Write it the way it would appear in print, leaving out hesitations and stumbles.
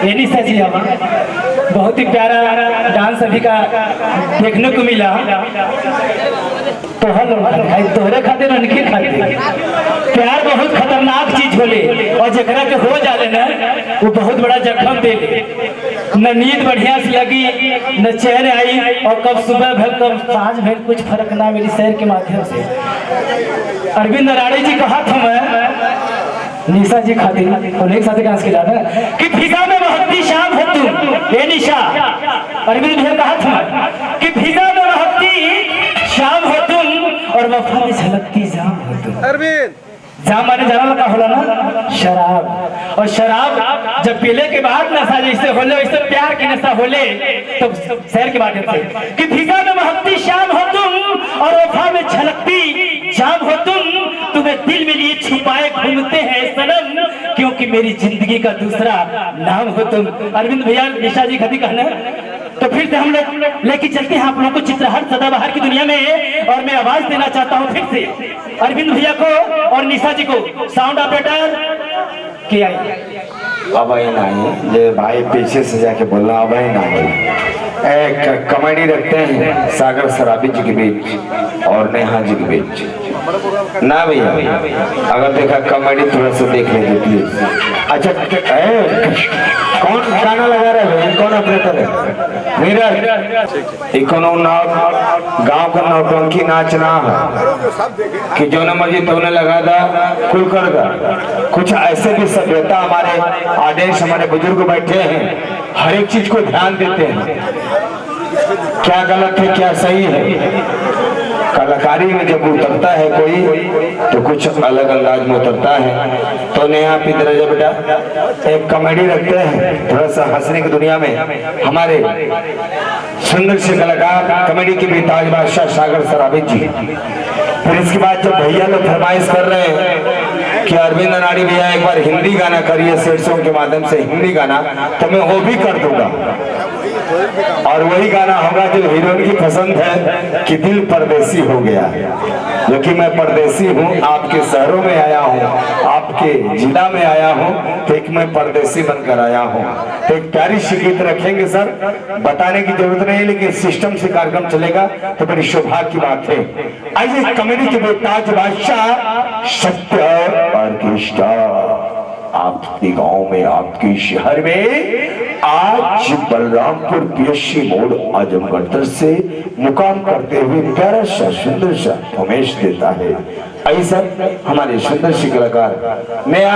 ये निशा जी हमारा बहुत ही प्यारा डांस अभी का देखने को मिला। तो हलो भाई तोहरे खातिर उनके खातिर प्यार बहुत खतरनाक चीज होले और जकरा के हो जाले ना वो बहुत बड़ा जख्म दे ले। न नींद बढ़िया से लगी न चैन आई और कब सुबह भर कब सांझ भर कुछ फर्क ना मेरी शहर के माध्यम से। अरविंद राणे जी कहा था मैं निशा जी खातिर और एक साथ डांस किया था कि फिजा में महत्ती शाम हो तुम ये निशा। अरविंद भैया कहा था कि फिजा में महत्ती शाम हो तुम और वफा में झलकती जाम हो तुम। अरविंद जाम माने जाना लगा होला ना शराब। और शराब जब पीले के बाद नशा जैसे होले वैसे प्यार की नशा होले तो शहर के माध्यम से कि फिजा में महत्ती शाम हो तुम और वफा में झलकती जाम हो तुम। तुम्हें दिल में लिए छुपाए घूमते हैं सनम क्योंकि मेरी जिंदगी का दूसरा नाम हो तुम। अरविंद भैया निशा जी खती कहना तो फिर से हम लोग लेके चलते हैं आप लोगों को चित्रहार सदाबहार की दुनिया में। और मैं आवाज देना चाहता हूँ फिर से अरविंद भैया को और निशा जी को। साउंड ऑपरेटर के आई अब आई नहीं ये भाई पीछे से जाके बोलना अब आई नहीं। एक कमेडी रखते हैं सागर सराबी जी के बीच और नेहा जी के बीच ना भैया। अगर देखा कमेडी थोड़ा सा देख लीजिए प्लीज। अच्छा कौन गाना लगा रहे हैं कौन ऑपरेटर है नीरज। इकोनो गाँव का नौटंकी नाचना है कि जो न मर्जी तो ने लगा दा खुल कर दा। कुछ ऐसे भी सभ्यता हमारे ऑडियंस हमारे बुजुर्ग बैठे हैं हर एक चीज को ध्यान देते हैं क्या गलत है क्या सही है। कलाकारी में जब उतरता है कोई तो कुछ अलग अंदाज में उतरता है। तो नेहा आप इधर जा बेटा एक कॉमेडी रखते हैं थोड़ा सा हंसने की दुनिया में। हमारे सुंदर से कलाकार कॉमेडी के भी ताज बादशाह सागर सराबी जी। फिर इसके बाद जब भैया लोग फरमाइश कर रहे हैं कि अरविंद नाड़ी भैया एक बार हिंदी गाना करिए सेट सॉन्ग के माध्यम से हिंदी गाना तो मैं वो भी कर दूंगा। और वही गाना होगा जो हीरोइन की पसंद है कि दिल परदेसी हो गया। जो कि मैं परदेसी हूँ आपके शहरों में आया हूँ आपके जिला में आया हूँ तो एक मैं परदेसी बनकर आया हूँ। तो एक प्यारी सी गीत रखेंगे सर बताने की जरूरत नहीं लेकिन सिस्टम से कार्यक्रम चलेगा तो बड़ी सौभाग्य की बात है। आइए कमेडी के ताज बादशाह सत्य ऑर्केस्ट्रा आपके गांव में आपके शहर में आज बलरामपुर पीएससी मोड़ आजमगढ़ से मुकाम करते हुए प्यारा सा सुंदर सा उमेश देता है। ऐसा हमारे सुंदर सी कलाकार नया